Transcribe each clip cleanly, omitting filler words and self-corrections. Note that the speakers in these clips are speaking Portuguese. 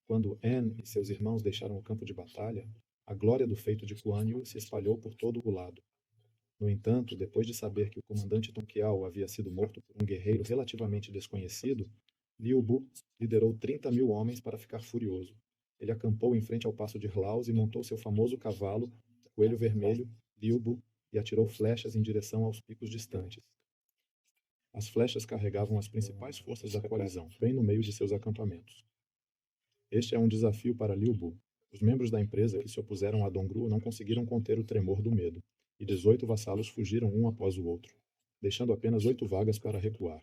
Quando An e seus irmãos deixaram o campo de batalha, a glória do feito de Kuan Yu se espalhou por todo o lado. No entanto, depois de saber que o comandante Tonkiao havia sido morto por um guerreiro relativamente desconhecido, Liu Bu liderou 30.000 homens para ficar furioso. Ele acampou em frente ao passo de Hlaos e montou seu famoso cavalo, o Coelho Vermelho, Liu Bu, e atirou flechas em direção aos picos distantes. As flechas carregavam as principais forças da coalizão, bem no meio de seus acampamentos. Este é um desafio para Liu Bu. Os membros da empresa que se opuseram a Dongru não conseguiram conter o tremor do medo, e 18 vassalos fugiram um após o outro, deixando apenas 8 vagas para recuar.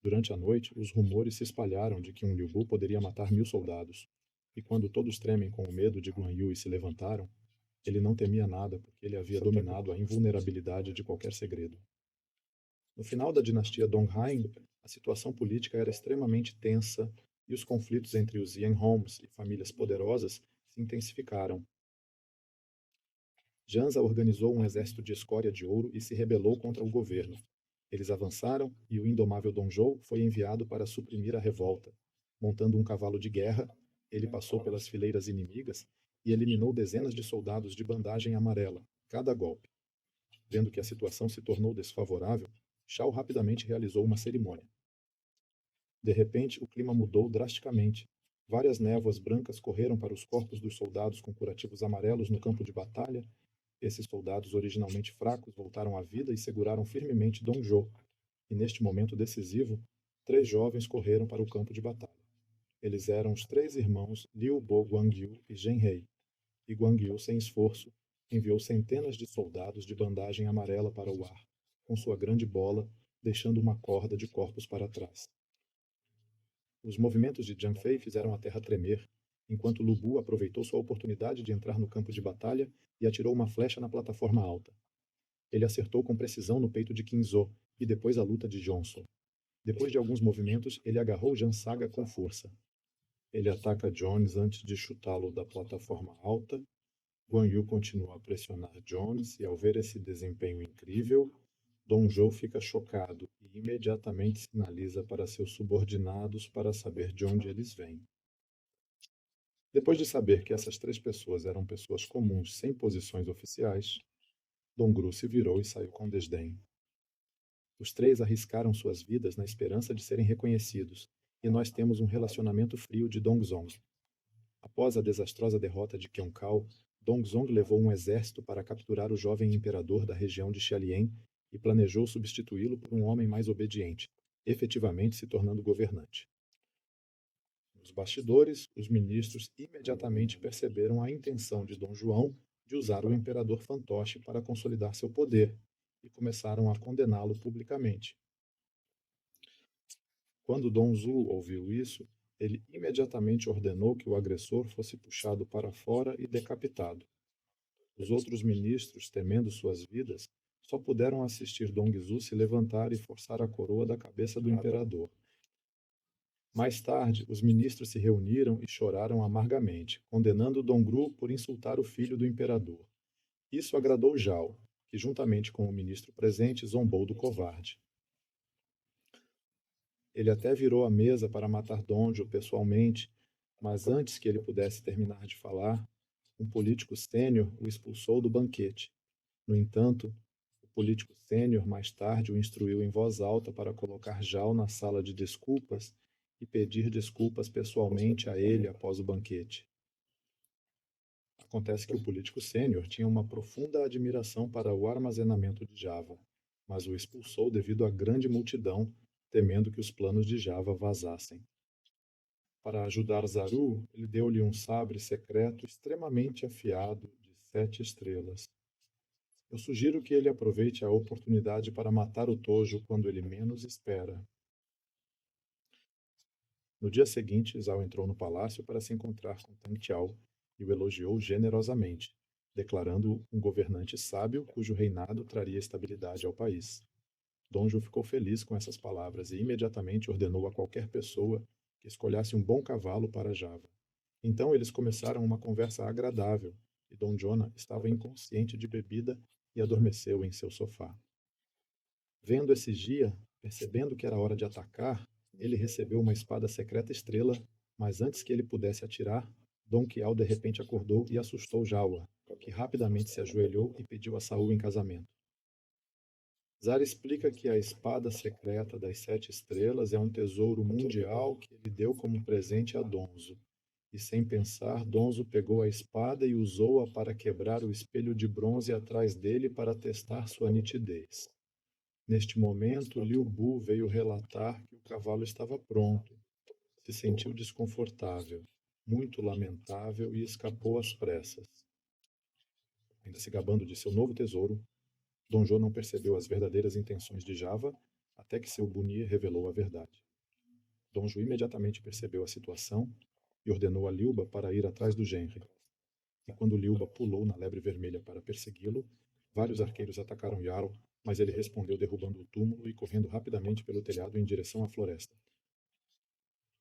Durante a noite, os rumores se espalharam de que um Liu Bu poderia matar 1.000 soldados, e quando todos tremem com o medo de Guan Yu e se levantaram, ele não temia nada porque ele havia dominado a invulnerabilidade de qualquer segredo. No final da dinastia Donghain, a situação política era extremamente tensa e os conflitos entre os Yanhoms e famílias poderosas se intensificaram. Janza organizou um exército de escória de ouro e se rebelou contra o governo. Eles avançaram e o indomável Dong Zhou foi enviado para suprimir a revolta. Montando um cavalo de guerra, ele passou pelas fileiras inimigas e eliminou dezenas de soldados de bandagem amarela, cada golpe. Vendo que a situação se tornou desfavorável, Shao rapidamente realizou uma cerimônia. De repente, o clima mudou drasticamente. Várias névoas brancas correram para os corpos dos soldados com curativos amarelos no campo de batalha. Esses soldados originalmente fracos voltaram à vida e seguraram firmemente Dong Zhou. E neste momento decisivo, 3 jovens correram para o campo de batalha. Eles eram os 3 irmãos Liu Bo Guangyu e Zhen Hei. E Guangyu, sem esforço, enviou centenas de soldados de bandagem amarela para o ar, com sua grande bola, deixando uma corda de corpos para trás. Os movimentos de Jiang Fei fizeram a terra tremer, enquanto Lu Bu aproveitou sua oportunidade de entrar no campo de batalha e atirou uma flecha na plataforma alta. Ele acertou com precisão no peito de Qin Zhou e depois a luta de Johnson. Depois de alguns movimentos, ele agarrou Jan Saga com força. Ele ataca Jones antes de chutá-lo da plataforma alta. Guan Yu continua a pressionar Jones e, ao ver esse desempenho incrível, Dong Zhou fica chocado e imediatamente sinaliza para seus subordinados para saber de onde eles vêm. Depois de saber que essas 3 pessoas eram pessoas comuns sem posições oficiais, Dongru se virou e saiu com desdém. Os 3 arriscaram suas vidas na esperança de serem reconhecidos, e nós temos um relacionamento frio de Dongzong. Após a desastrosa derrota de Qiongkao, Dongzong levou um exército para capturar o jovem imperador da região de Xialien e planejou substituí-lo por um homem mais obediente, efetivamente se tornando governante. Nos bastidores, os ministros imediatamente perceberam a intenção de Dom João de usar o imperador fantoche para consolidar seu poder e começaram a condená-lo publicamente. Quando Dong Zhu ouviu isso, ele imediatamente ordenou que o agressor fosse puxado para fora e decapitado. Os outros ministros, temendo suas vidas, só puderam assistir Dong Zhu se levantar e forçar a coroa da cabeça do imperador. Mais tarde, os ministros se reuniram e choraram amargamente, condenando Dongru por insultar o filho do imperador. Isso agradou Zhao, que juntamente com o ministro presente zombou do covarde. Ele até virou a mesa para matar Dongzhou pessoalmente, mas antes que ele pudesse terminar de falar, um político sênior o expulsou do banquete. No entanto, o político sênior mais tarde o instruiu em voz alta para colocar Zhao na sala de desculpas e pedir desculpas pessoalmente a ele após o banquete. Acontece que o político sênior tinha uma profunda admiração para o armazenamento de Java, mas o expulsou devido à grande multidão, temendo que os planos de Java vazassem. Para ajudar Zaru, ele deu-lhe um sabre secreto extremamente afiado de 7 estrelas. Eu sugiro que ele aproveite a oportunidade para matar o Tojo quando ele menos espera. No dia seguinte, Zhao entrou no palácio para se encontrar com Tang Qiao e o elogiou generosamente, declarando-o um governante sábio cujo reinado traria estabilidade ao país. Dongzhou ficou feliz com essas palavras e imediatamente ordenou a qualquer pessoa que escolhesse um bom cavalo para Java. Então eles começaram uma conversa agradável e Dong Jona estava inconsciente de bebida e adormeceu em seu sofá. Vendo esse Jia, percebendo que era hora de atacar, ele recebeu uma espada secreta estrela Mas antes que ele pudesse atirar, Dom Quial de repente acordou e assustou Jawa, que rapidamente se ajoelhou e pediu a Saul em casamento. Zar explica que a espada secreta das 7 estrelas é um tesouro mundial que ele deu como presente a Donzo. E sem pensar, Donzo pegou a espada e usou-a para quebrar o espelho de bronze atrás dele para testar sua nitidez. Neste momento, Liu Bu veio relatar que o cavalo estava pronto. Se sentiu desconfortável, muito lamentável e escapou às pressas. Ainda se gabando de seu novo tesouro, Dom Jô não percebeu as verdadeiras intenções de Java até que seu Bunir revelou a verdade. Dom Jô imediatamente percebeu a situação e ordenou a Liuba para ir atrás do genro. E quando Liuba pulou na lebre vermelha para persegui-lo, vários arqueiros atacaram Jarl, mas ele respondeu derrubando o túmulo e correndo rapidamente pelo telhado em direção à floresta.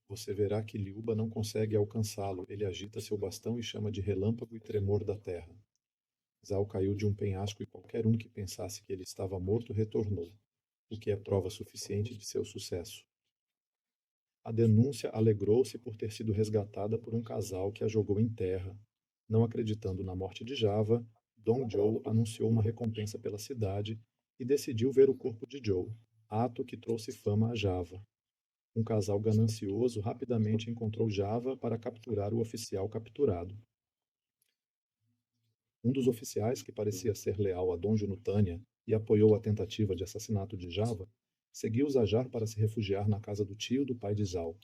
Você verá que Liuba não consegue alcançá-lo. Ele agita seu bastão e chama de relâmpago e tremor da terra. Zal caiu de um penhasco e qualquer um que pensasse que ele estava morto retornou, o que é prova suficiente de seu sucesso. A denúncia alegrou-se por ter sido resgatada por um casal que a jogou em terra. Não acreditando na morte de Java, Dom Zhou anunciou uma recompensa pela cidade e decidiu ver o corpo de Zhou, ato que trouxe fama a Java. Um casal ganancioso rapidamente encontrou Java para capturar o oficial capturado. Um dos oficiais, que parecia ser leal a Dom Junutânia e apoiou a tentativa de assassinato de Java, seguiu Zajar para se refugiar na casa do tio do pai de Zal.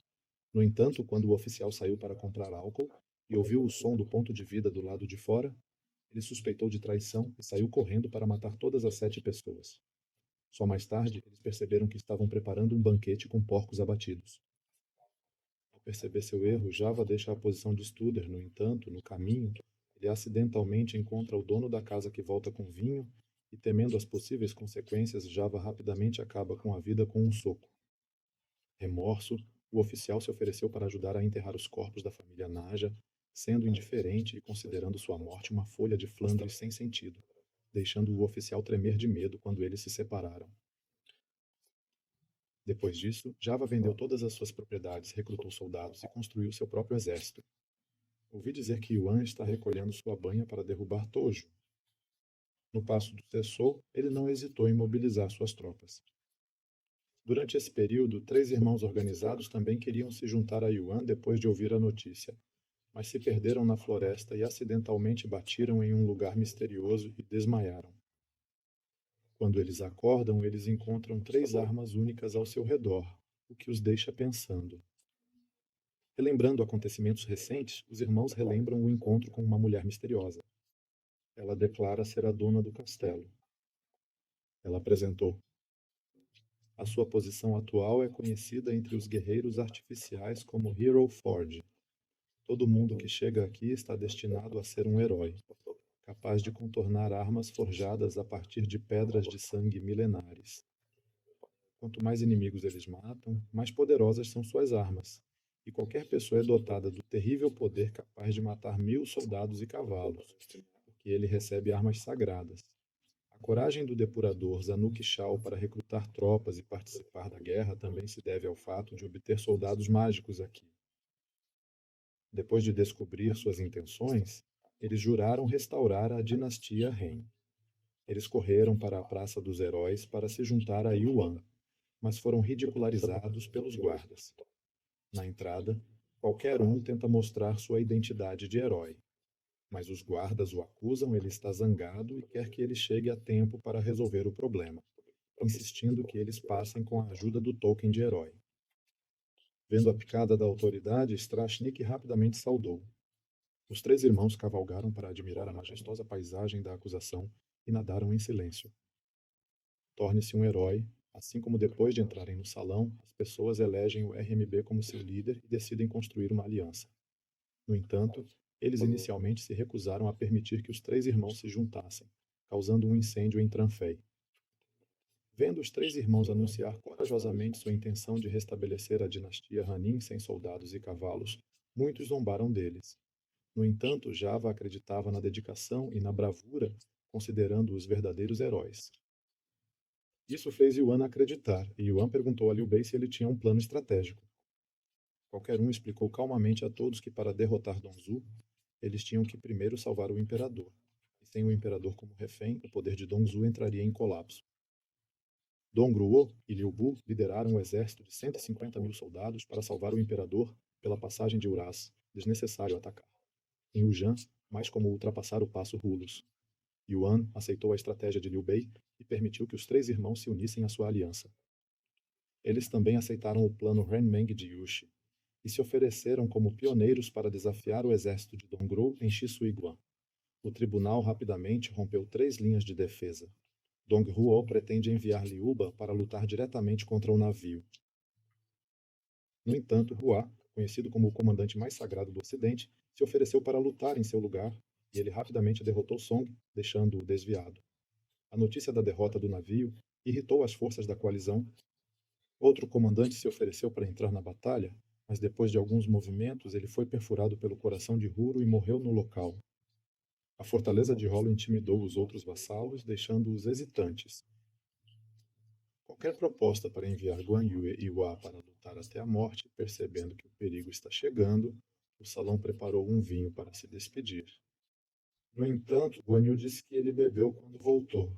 No entanto, quando o oficial saiu para comprar álcool e ouviu o som do ponto de vida do lado de fora, ele suspeitou de traição e saiu correndo para matar todas as 7 pessoas. Só mais tarde, eles perceberam que estavam preparando um banquete com porcos abatidos. Ao perceber seu erro, Java deixa a posição de Studer. No entanto, no caminho, ele acidentalmente encontra o dono da casa que volta com vinho e, temendo as possíveis consequências, Java rapidamente acaba com a vida com um soco. Remorso, o oficial se ofereceu para ajudar a enterrar os corpos da família Naja, sendo indiferente e considerando sua morte uma folha de Flandres sem sentido, deixando o oficial tremer de medo quando eles se separaram. Depois disso, Java vendeu todas as suas propriedades, recrutou soldados e construiu seu próprio exército. Ouvi dizer que Yuan está recolhendo sua banha para derrubar Tojo. No passo do Cessou, ele não hesitou em mobilizar suas tropas. Durante esse período, 3 irmãos organizados também queriam se juntar a Yuan depois de ouvir a notícia, mas se perderam na floresta e acidentalmente batiram em um lugar misterioso e desmaiaram. Quando eles acordam, eles encontram 3 armas únicas ao seu redor, o que os deixa pensando. Relembrando acontecimentos recentes, os irmãos relembram o encontro com uma mulher misteriosa. Ela declara ser a dona do castelo. Ela apresentou. A sua posição atual é conhecida entre os guerreiros artificiais como Hero Forge. Todo mundo que chega aqui está destinado a ser um herói, capaz de contornar armas forjadas a partir de pedras de sangue milenares. Quanto mais inimigos eles matam, mais poderosas são suas armas, e qualquer pessoa é dotada do terrível poder capaz de matar 1000 soldados e cavalos, porque ele recebe armas sagradas. A coragem do depurador Zanuck Shao para recrutar tropas e participar da guerra também se deve ao fato de obter soldados mágicos aqui. Depois de descobrir suas intenções, eles juraram restaurar a dinastia Ren. Eles correram para a Praça dos Heróis para se juntar a Yuan, mas foram ridicularizados pelos guardas. Na entrada, qualquer um tenta mostrar sua identidade de herói, mas os guardas o acusam, ele está zangado e quer que ele chegue a tempo para resolver o problema, insistindo que eles passem com a ajuda do token de herói. Vendo a picada da autoridade, Strashnik rapidamente saudou. Os 3 irmãos cavalgaram para admirar a majestosa paisagem da acusação e nadaram em silêncio. Torne-se um herói, assim como depois de entrarem no salão, as pessoas elegem o RMB como seu líder e decidem construir uma aliança. No entanto, eles inicialmente se recusaram a permitir que os 3 irmãos se juntassem, causando um incêndio em Tranfei. Vendo os 3 irmãos anunciar corajosamente sua intenção de restabelecer a dinastia Hanin sem soldados e cavalos, muitos zombaram deles. No entanto, Java acreditava na dedicação e na bravura, considerando-os verdadeiros heróis. Isso fez Yuan acreditar, e Yuan perguntou a Liu Bei se ele tinha um plano estratégico. Qualquer um explicou calmamente a todos que para derrotar Dongzhou, eles tinham que primeiro salvar o imperador. E sem o imperador como refém, o poder de Dongzhou entraria em colapso. Dong Ruo e Liu Bu lideraram um exército de 150.000 soldados para salvar o imperador pela passagem de Uraz, desnecessário atacar. Em Wujian, mais como ultrapassar o passo Hulus. Yuan aceitou a estratégia de Liu Bei e permitiu que os três irmãos se unissem à sua aliança. Eles também aceitaram o plano Renmeng de Yuxi e se ofereceram como pioneiros para desafiar o exército de Dongzhou em Xisuiguan. O tribunal rapidamente rompeu 3 linhas de defesa. Dong Ruo pretende enviar Liu Ba para lutar diretamente contra o navio. No entanto, Hua, conhecido como o comandante mais sagrado do Ocidente, se ofereceu para lutar em seu lugar e ele rapidamente derrotou Song, deixando-o desviado. A notícia da derrota do navio irritou as forças da coalizão. Outro comandante se ofereceu para entrar na batalha, mas depois de alguns movimentos ele foi perfurado pelo coração de Huro e morreu no local. A fortaleza de Holo intimidou os outros vassalos, deixando-os hesitantes. Qualquer proposta para enviar Guan Yu e Hua para lutar até a morte, percebendo que o perigo está chegando, o salão preparou um vinho para se despedir. No entanto, Guan Yu disse que ele bebeu quando voltou.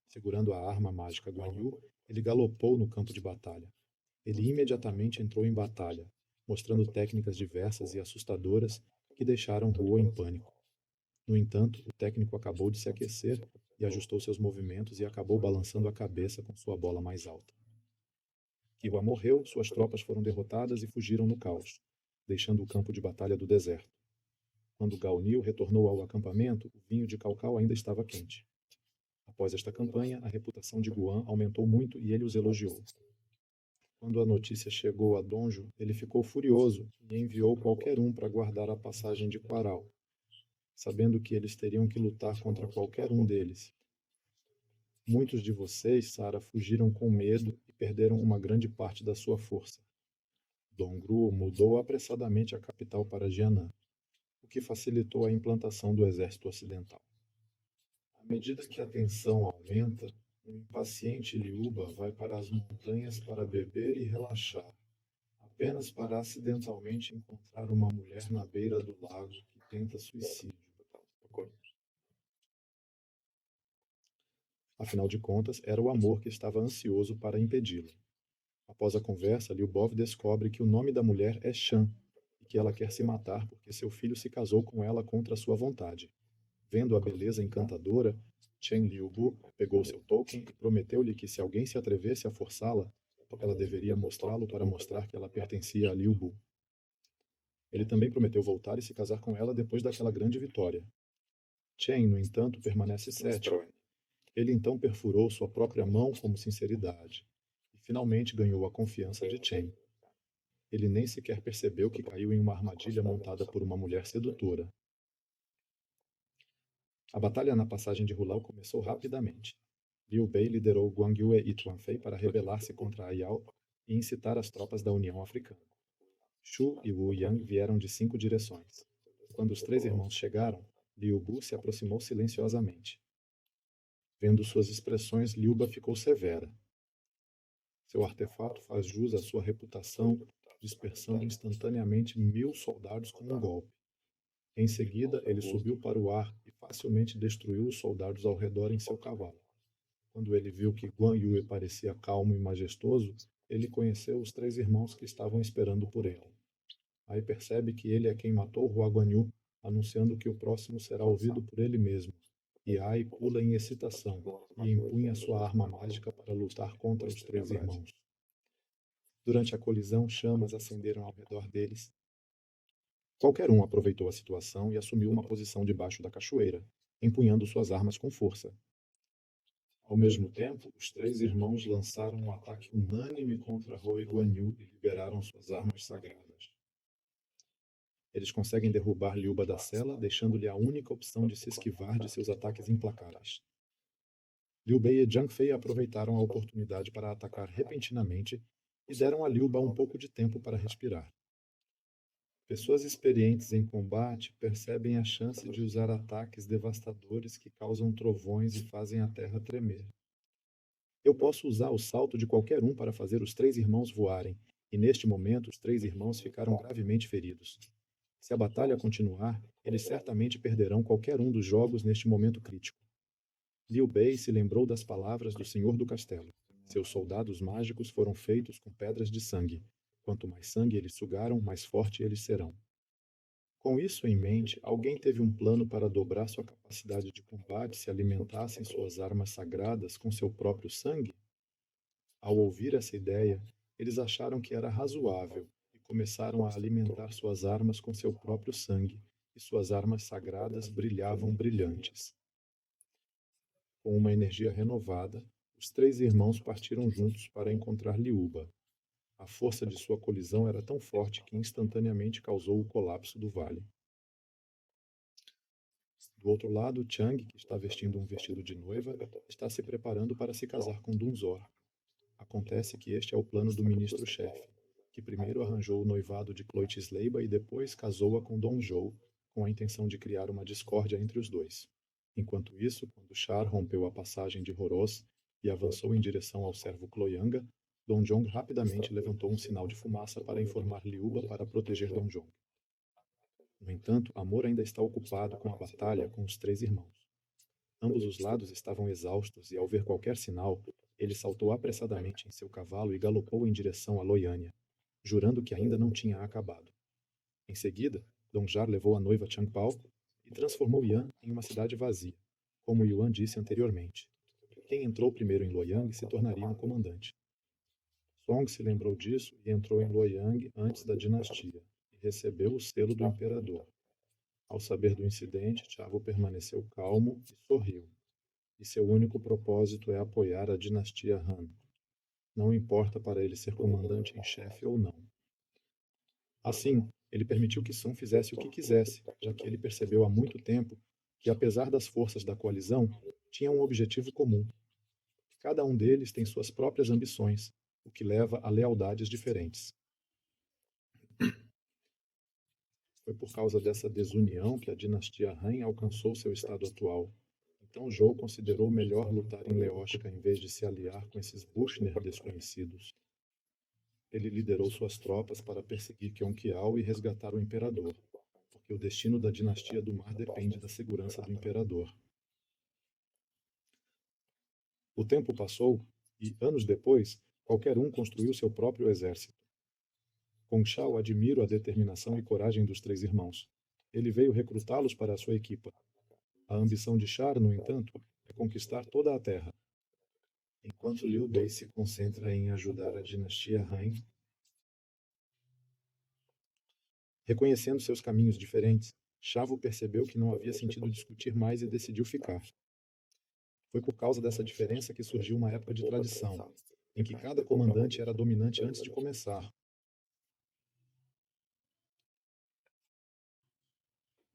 Segurando a arma mágica Guan Yu, ele galopou no campo de batalha. Ele imediatamente entrou em batalha, mostrando técnicas diversas e assustadoras que deixaram Huo em pânico. No entanto, o técnico acabou de se aquecer e ajustou seus movimentos e acabou balançando a cabeça com sua bola mais alta. Kiwa morreu, suas tropas foram derrotadas e fugiram no caos, deixando o campo de batalha do deserto. Quando Gao Niu retornou ao acampamento, o vinho de Cao ainda estava quente. Após esta campanha, a reputação de Guan aumentou muito e ele os elogiou. Quando a notícia chegou a Donjo, ele ficou furioso e enviou qualquer um para guardar a passagem de Quaral, sabendo que eles teriam que lutar contra qualquer um deles. Muitos de vocês, Sara, fugiram com medo e perderam uma grande parte da sua força. Dongru mudou apressadamente a capital para Jianan, o que facilitou a implantação do exército ocidental. À medida que a tensão aumenta, o impaciente Liuba vai para as montanhas para beber e relaxar, apenas para acidentalmente encontrar uma mulher na beira do lago que tenta suicídio. Afinal de contas, era o amor que estava ansioso para impedi-lo. Após a conversa, Lyubov descobre que o nome da mulher é Shan e que ela quer se matar porque seu filho se casou com ela contra sua vontade. Vendo a beleza encantadora, Chen Liubu pegou seu token e prometeu-lhe que se alguém se atrevesse a forçá-la, ela deveria mostrá-lo para mostrar que ela pertencia a Liubu. Ele também prometeu voltar e se casar com ela depois daquela grande vitória. Chen, no entanto, permanece cético. Ele então perfurou sua própria mão como sinceridade e finalmente ganhou a confiança de Chen. Ele nem sequer percebeu que caiu em uma armadilha montada por uma mulher sedutora. A batalha na passagem de Hulao começou rapidamente. Liu Bei liderou Guan Yue e Tuan Fei para rebelar-se contra a Yao e incitar as tropas da União Africana. Shu e Wu Yang vieram de 5 direções. Quando os 3 irmãos chegaram, Liu Bu se aproximou silenciosamente. Vendo suas expressões, Liuba ficou severa. Seu artefato faz jus à sua reputação, dispersando instantaneamente 1000 soldados com um golpe. Em seguida, ele subiu para o ar e facilmente destruiu os soldados ao redor em seu cavalo. Quando ele viu que Guan Yu parecia calmo e majestoso, ele conheceu os 3 irmãos que estavam esperando por ele. Aí percebe que ele é quem matou Hua Guan Yu, anunciando que o próximo será ouvido por ele mesmo. E Ai pula em excitação e empunha sua arma mágica para lutar contra os 3 irmãos. Durante a colisão, chamas acenderam ao redor deles. Qualquer um aproveitou a situação e assumiu uma posição debaixo da cachoeira, empunhando suas armas com força. Ao mesmo tempo, os 3 irmãos lançaram um ataque unânime contra Hoi Guan Yu e liberaram suas armas sagradas. Eles conseguem derrubar Liuba da cela, deixando-lhe a única opção de se esquivar de seus ataques implacáveis. Liu Bei e Jiang Fei aproveitaram a oportunidade para atacar repentinamente e deram a Liuba um pouco de tempo para respirar. Pessoas experientes em combate percebem a chance de usar ataques devastadores que causam trovões e fazem a terra tremer. Eu posso usar o salto de qualquer um para fazer os 3 irmãos voarem, e neste momento os três irmãos ficaram gravemente feridos. Se a batalha continuar, eles certamente perderão qualquer um dos jogos neste momento crítico. Liu Bei se lembrou das palavras do senhor do castelo. Seus soldados mágicos foram feitos com pedras de sangue. Quanto mais sangue eles sugaram, mais forte eles serão. Com isso em mente, alguém teve um plano para dobrar sua capacidade de combate se alimentassem suas armas sagradas com seu próprio sangue? Ao ouvir essa ideia, eles acharam que era razoável e começaram a alimentar suas armas com seu próprio sangue, e suas armas sagradas brilhavam brilhantes. Com uma energia renovada, os três irmãos partiram juntos para encontrar Liuba. A força de sua colisão era tão forte que instantaneamente causou o colapso do vale. Do outro lado, Chang, que está vestindo um vestido de noiva, está se preparando para se casar com Dunzor. Acontece que este é o plano do ministro-chefe, que primeiro arranjou o noivado de Cloitisleiba e depois casou-a com Donzhou, com a intenção de criar uma discórdia entre os dois. Enquanto isso, quando Char rompeu a passagem de Horoz e avançou em direção ao servo Cloyanga, Donjong rapidamente levantou um sinal de fumaça para informar Liuba para proteger Donjong. No entanto, Amor ainda está ocupado com a batalha com os três irmãos. Ambos os lados estavam exaustos e, ao ver qualquer sinal, ele saltou apressadamente em seu cavalo e galopou em direção a Loiânia, jurando que ainda não tinha acabado. Em seguida, Dongjar levou a noiva Changpao e transformou Yan em uma cidade vazia, como Yuan disse anteriormente. Quem entrou primeiro em Luoyang se tornaria um comandante. Song se lembrou disso e entrou em Luoyang antes da dinastia, e recebeu o selo do imperador. Ao saber do incidente, Chavo permaneceu calmo e sorriu. E seu único propósito é apoiar a dinastia Han. Não importa para ele ser comandante em chefe ou não. Assim, ele permitiu que Sun fizesse o que quisesse, já que ele percebeu há muito tempo que, apesar das forças da coalizão, tinham um objetivo comum. Cada um deles tem suas próprias ambições, o que leva a lealdades diferentes. Foi por causa dessa desunião que a dinastia Han alcançou seu estado atual. Então Zhou considerou melhor lutar em Leótica em vez de se aliar com esses Bushner desconhecidos. Ele liderou suas tropas para perseguir Qiao e resgatar o imperador, porque o destino da dinastia do mar depende da segurança do imperador. O tempo passou e, anos depois, qualquer um construiu seu próprio exército. Com Shao admiro a determinação e coragem dos três irmãos. Ele veio recrutá-los para a sua equipa. A ambição de Char, no entanto, é conquistar toda a terra. Enquanto Liu Bei se concentra em ajudar a dinastia Han, reconhecendo seus caminhos diferentes, Chavo percebeu que não havia sentido discutir mais e decidiu ficar. Foi por causa dessa diferença que surgiu uma época de tradição, em que cada comandante era dominante antes de começar,